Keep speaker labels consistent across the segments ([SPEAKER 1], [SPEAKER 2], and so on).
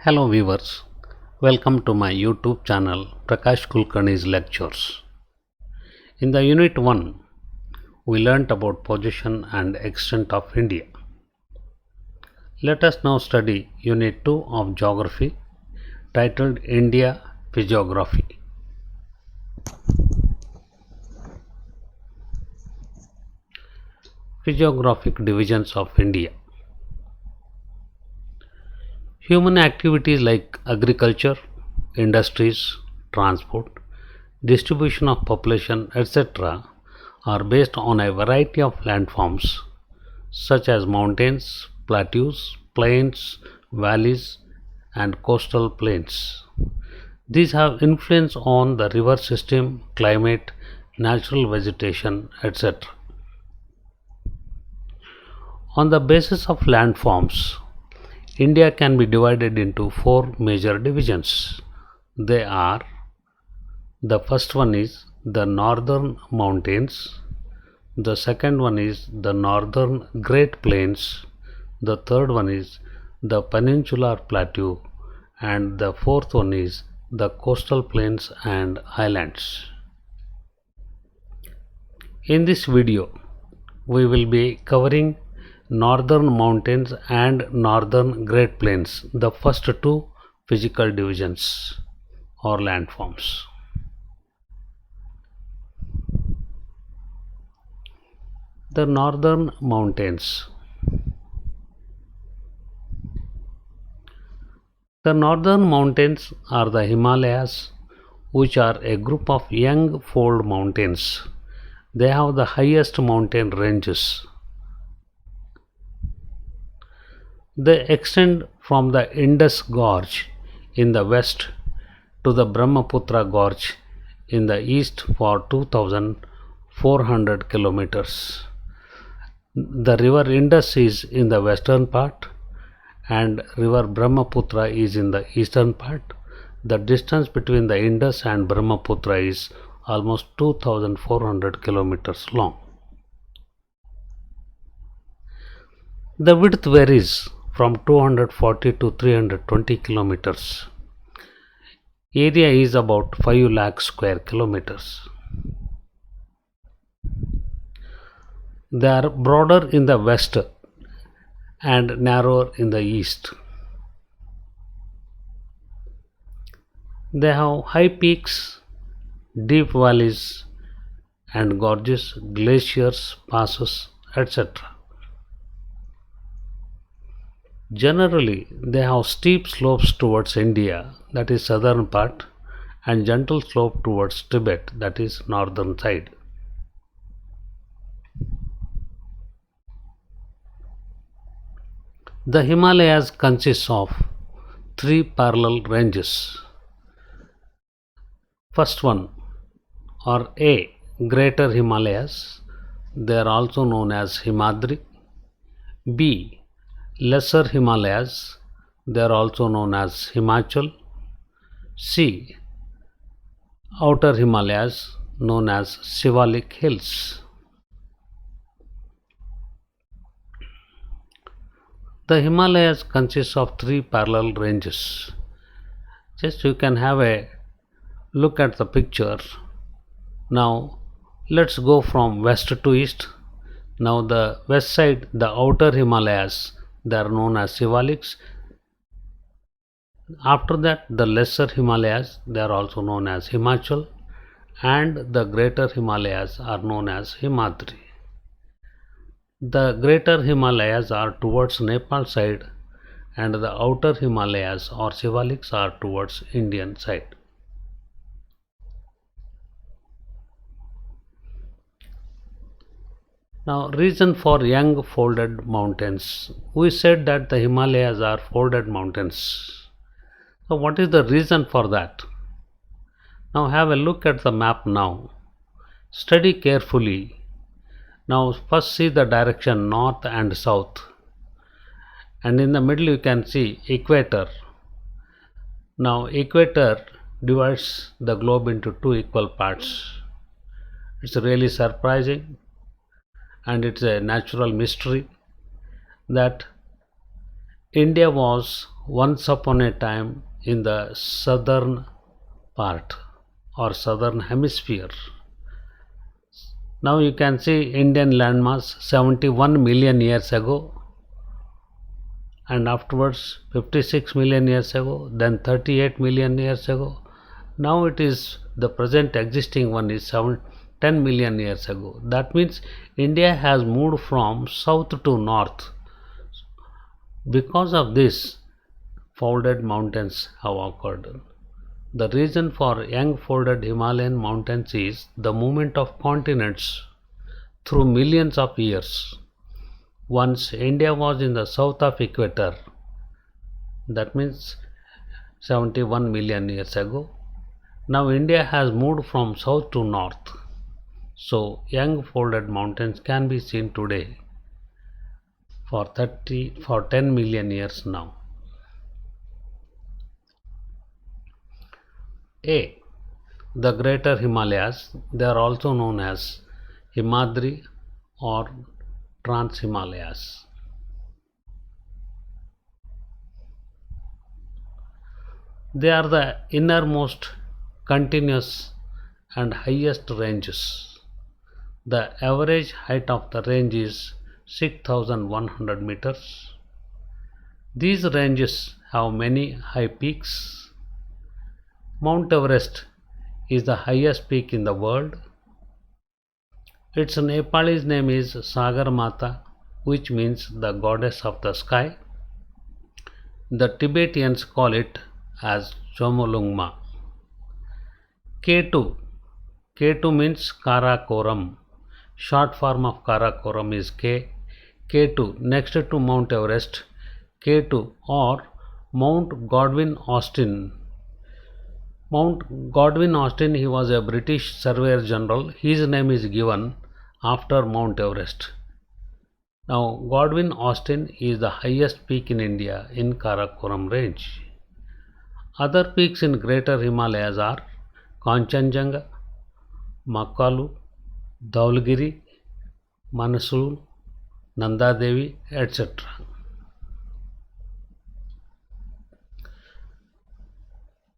[SPEAKER 1] Hello viewers, welcome to my YouTube channel Prakash Kulkarni's lectures. In the unit 1, we learnt about position and extent of India. Let us now study unit 2 of geography titled India Physiography. Physiographic divisions of India. Human activities like agriculture, industries, transport, distribution of population, etc., are based on a variety of landforms such as mountains, plateaus, plains, valleys, and coastal plains. These have influence on the river system, climate, natural vegetation, etc. On the basis of landforms, India can be divided into four major divisions. They are: the first one is the northern mountains, the second one is the northern Great Plains, the third one is the peninsular plateau, and the fourth one is the coastal plains and islands. In this video, we will be covering northern mountains and northern Great Plains, the first two physical divisions or landforms. The northern mountains. The northern mountains are the Himalayas, which are a group of young fold mountains. They have the highest mountain ranges. They extend from the Indus Gorge in the west to the Brahmaputra Gorge in the east for 2,400 kilometers. The river Indus is in the western part and river Brahmaputra is in the eastern part. The distance between the Indus and Brahmaputra is almost 2,400 kilometers long. The width varies from 240 to 320 kilometers. Area is about 5 lakh square kilometers. They are broader in the west and narrower in the east. They have high peaks, deep valleys and gorges, glaciers, passes, etc. Generally, they have steep slopes towards India, that is southern part, and gentle slope towards Tibet, that is northern side. The Himalayas consists of three parallel ranges. First one, or A, Greater Himalayas, they are also known as Himadri. B, Lesser Himalayas, they are also known as Himachal. C, Outer Himalayas, known as Shivalik Hills. The Himalayas consist of three parallel ranges. Just you can have a look at the picture. Now let's go from west to east. Now the west side, the outer Himalayas, they are known as Shivaliks. After that, the lesser Himalayas, they are also known as Himachal, and the greater Himalayas are known as Himadri. The greater Himalayas are towards Nepal side and the outer Himalayas or Shivaliks are towards Indian side. Now, reason for young folded mountains. We said that the Himalayas are folded mountains. So, what is the reason for that? Now, have a look at the map now. Study carefully. Now, first see the direction north and south. And in the middle, you can see equator. Now, equator divides the globe into two equal parts. It's really surprising. And it's a natural mystery that India was once upon a time in the southern part or southern hemisphere. Now you can see Indian landmass 71 million years ago, and afterwards 56 million years ago, then 38 million years ago. Now it is the present existing one is 10 million years ago. That means India has moved from south to north. Because of this, folded mountains have occurred. The reason for young folded Himalayan mountains is the movement of continents through millions of years. Once India was in the south of equator, that means 71 million years ago. Now India has moved from south to north. So young folded mountains can be seen today for 10 million years now. A. The Greater Himalayas, they are also known as Himadri or Trans Himalayas. They are the innermost continuous and highest ranges. The average height of the range is 6,100 meters. These ranges have many high peaks. Mount Everest is the highest peak in the world. Its Nepalese name is Sagarmata, which means the goddess of the sky. The Tibetans call it as Chomolungma. K2. K2 means Karakoram. Short form of Karakoram is K. K2 next to Mount Everest. K2 or Mount Godwin Austen. Mount Godwin Austen, he was a British surveyor general. His name is given after Mount Everest. Now Godwin Austen is the highest peak in India in Karakoram range. Other peaks in Greater Himalayas are Kanchenjunga, Makalu, Dhaulagiri, Manasur, Nanda Devi, etc.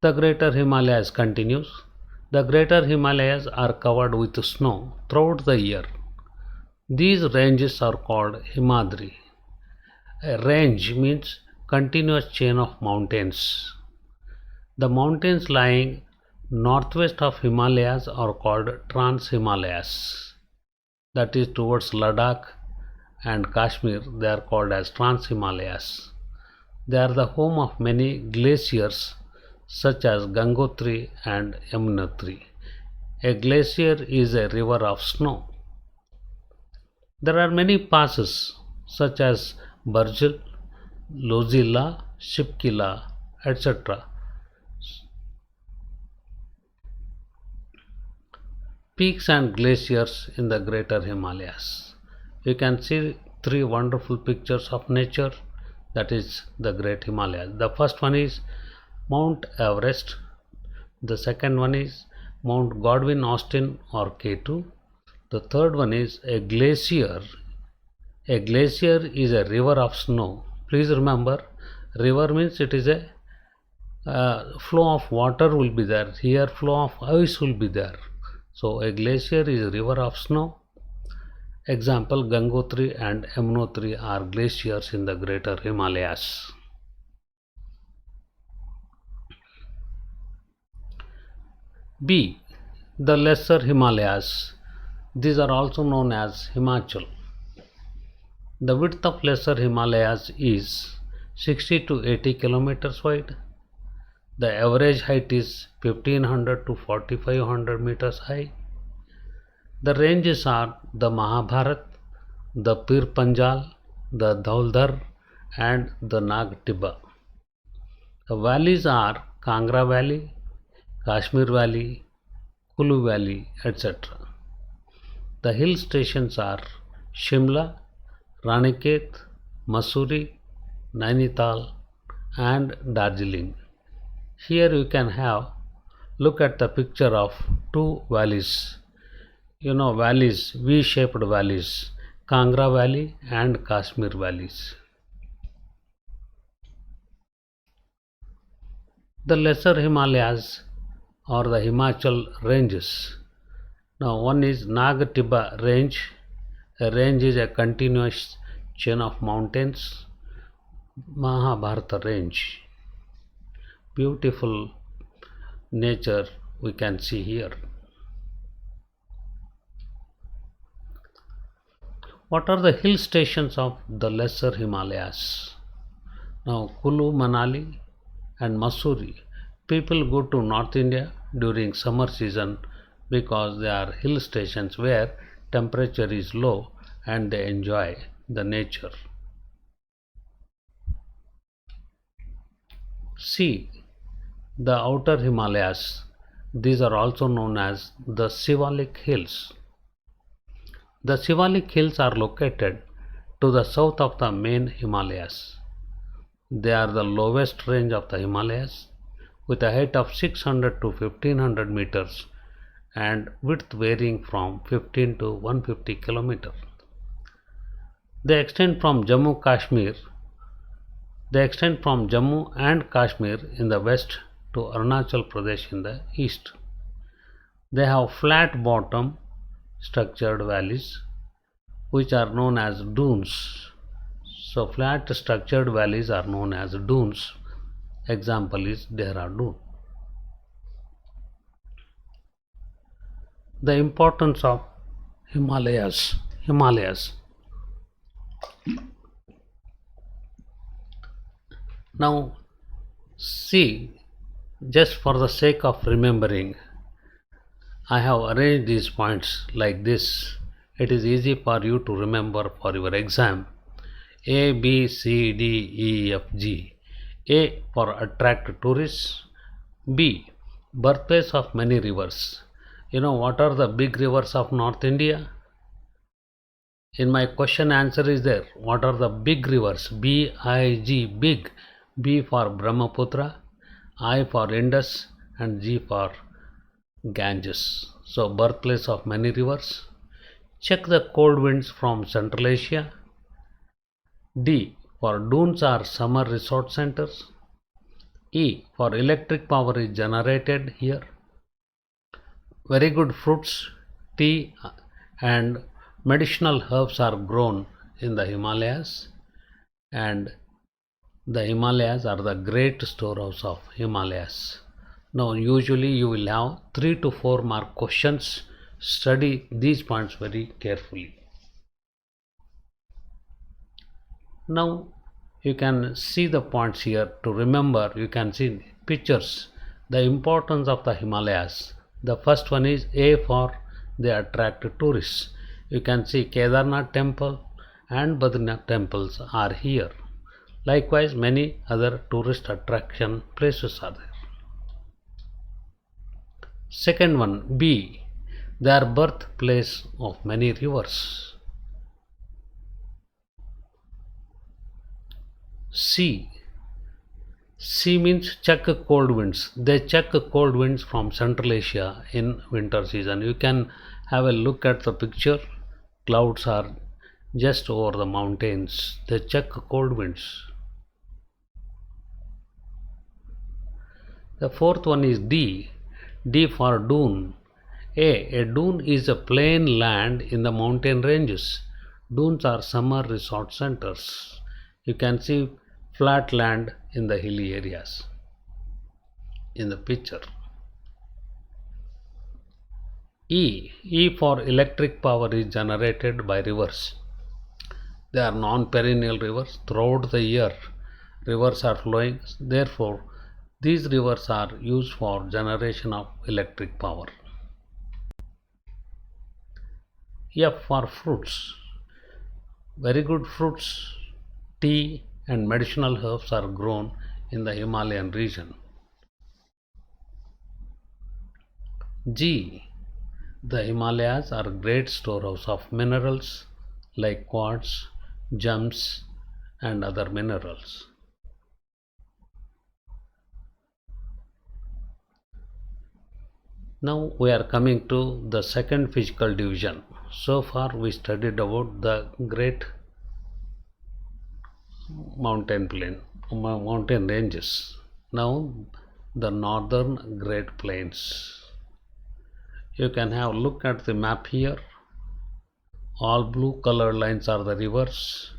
[SPEAKER 1] The Greater Himalayas continues. The Greater Himalayas are covered with snow throughout the year. These ranges are called Himadri. A range means continuous chain of mountains. The mountains lying northwest of Himalayas are called Trans Himalayas. That is towards Ladakh and Kashmir, they are called as Trans Himalayas. They are the home of many glaciers such as Gangotri and Yamunotri. A glacier is a river of snow. There are many passes such as Barjal, Lozilla, Shipkila, etc. Peaks and glaciers in the Greater Himalayas. You can see three wonderful pictures of nature, that is the Great Himalayas. The first one is Mount Everest. The second one is Mount Godwin Austen or K2. The third one is a glacier. A glacier is a river of snow. Please remember, river means it is a flow of water will be there. Here flow of ice will be there. So a glacier is a river of snow. Example, Gangotri and Yamunotri are glaciers in the Greater Himalayas. B. The Lesser Himalayas. These are also known as Himachal. The width of Lesser Himalayas is 60 to 80 kilometers wide. The average height is 1500 to 4500 meters high. The ranges are the Mahabharat, the Pir Panjal, the Dhauldhar and the Nag Tibba. The valleys are Kangra Valley, Kashmir Valley, Kulu Valley, etc. The hill stations are Shimla, Ranikhet, Mussoorie, Nainital and Darjeeling. Here you can have look at the picture of two valleys. You know valleys, V-shaped valleys, Kangra Valley and Kashmir valleys. The lesser Himalayas or the Himachal ranges. Now one is Nag Tibba range. A range is a continuous chain of mountains. Mahabharata range. Beautiful nature we can see here. What are the hill stations of the lesser Himalayas? Now Kulu, Manali and Mussoorie. People go to North India during summer season because they are hill stations where temperature is low and they enjoy the nature. See the outer Himalayas. These are also known as the Sivalik Hills. The Sivalik Hills are located to the south of the main Himalayas. They are the lowest range of the Himalayas with a height of 600 to 1500 meters and width varying from 15 to 150 kilometers. They extend from Jammu and Kashmir in the west to Arunachal Pradesh in the east. They have flat bottom structured valleys which are known as dunes. So flat structured valleys are known as dunes. Example is Dehradun. The importance of Himalayas. Now see, just for the sake of remembering, I have arranged these points like this. It is easy for you to remember for your exam. A, B, C, D, E, F, G. A for attract tourists. B, birthplace of many rivers. You know what are the big rivers of North India? In my question answer is there. What are the big rivers? B-I-G, big. B for Brahmaputra, I for Indus and G for Ganges. So birthplace of many rivers. Check the cold winds from Central Asia. D for dunes are summer resort centers. E for electric power is generated here. Very good fruits, tea and medicinal herbs are grown in the Himalayas, and the Himalayas are the great storehouse of Himalayas. Now usually you will have 3 to 4 mark questions. Study these points very carefully. Now you can see the points here. To remember, you can see pictures, the importance of the Himalayas. The first one is A for they attract tourists. You can see Kedarnath temple and Badrinath temples are here. Likewise, many other tourist attraction places are there. Second one, B, they are birthplace of many rivers. C means check cold winds. They check cold winds from Central Asia in winter season. You can have a look at the picture. Clouds are just over the mountains. They check cold winds. The fourth one is D. D for dune. A dune is a plain land in the mountain ranges. Dunes are summer resort centers. You can see flat land in the hilly areas in the picture. E for electric power is generated by rivers. They are non-perennial rivers. Throughout the year, rivers are flowing. Therefore, these rivers are used for generation of electric power. F for fruits. Very good fruits, tea and medicinal herbs are grown in the Himalayan region. G, the Himalayas are great storehouse of minerals like quartz, gems and other minerals. Now we are coming to the second physical division. So far we studied about the great mountain ranges. Now the northern Great Plains. You can have a look at the map here. All blue colored lines are the rivers.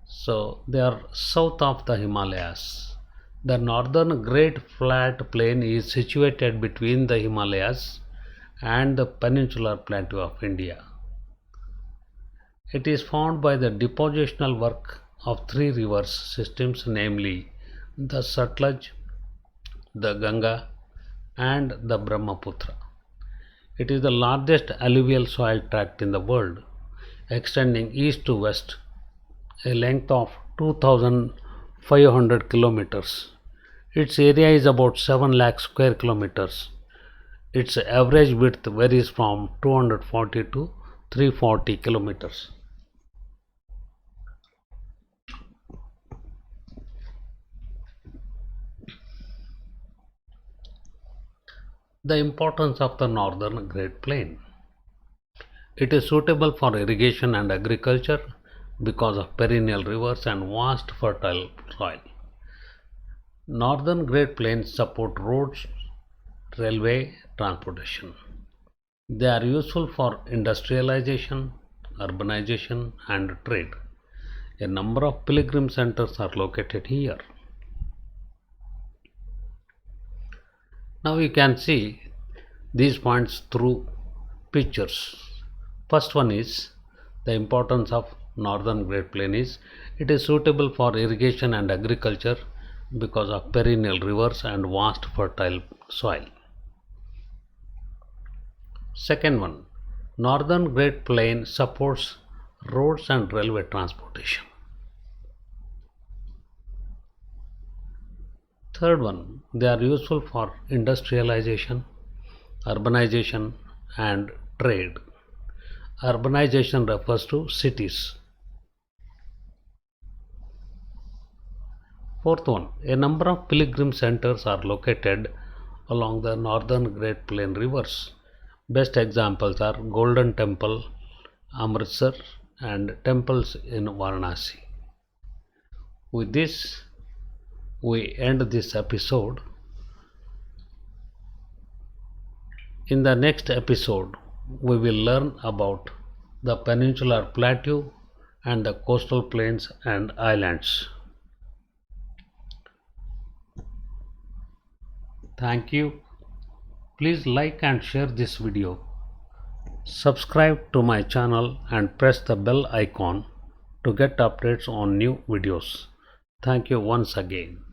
[SPEAKER 1] So they are south of the Himalayas. The northern Great Flat Plain is situated between the Himalayas and the peninsular plateau of India. It is formed by the depositional work of three river systems, namely the Satluj, the Ganga, and the Brahmaputra. It is the largest alluvial soil tract in the world, extending east to west, a length of 2,500 kilometers. Its area is about 7 lakh square kilometers. Its average width varies from 240 to 340 kilometers. The importance of the northern Great Plain. It is suitable for irrigation and agriculture because of perennial rivers and vast fertile soil. Northern Great Plains support roads, railway transportation. They are useful for industrialization, urbanization, and trade. A number of pilgrim centers are located here. Now you can see these points through pictures. First one is the importance of northern Great Plain is it is suitable for irrigation and agriculture because of perennial rivers and vast fertile soil. Second one, northern Great Plain supports roads and railway transportation. Third one, they are useful for industrialization, urbanization, and trade. Urbanization refers to cities. Fourth one, a number of pilgrim centers are located along the northern Great Plain rivers. Best examples are Golden Temple, Amritsar, and temples in Varanasi. With this, we end this episode. In the next episode, we will learn about the peninsular plateau and the coastal plains and islands. Thank you. Please like and share this video. Subscribe to my channel and press the bell icon to get updates on new videos. Thank you once again.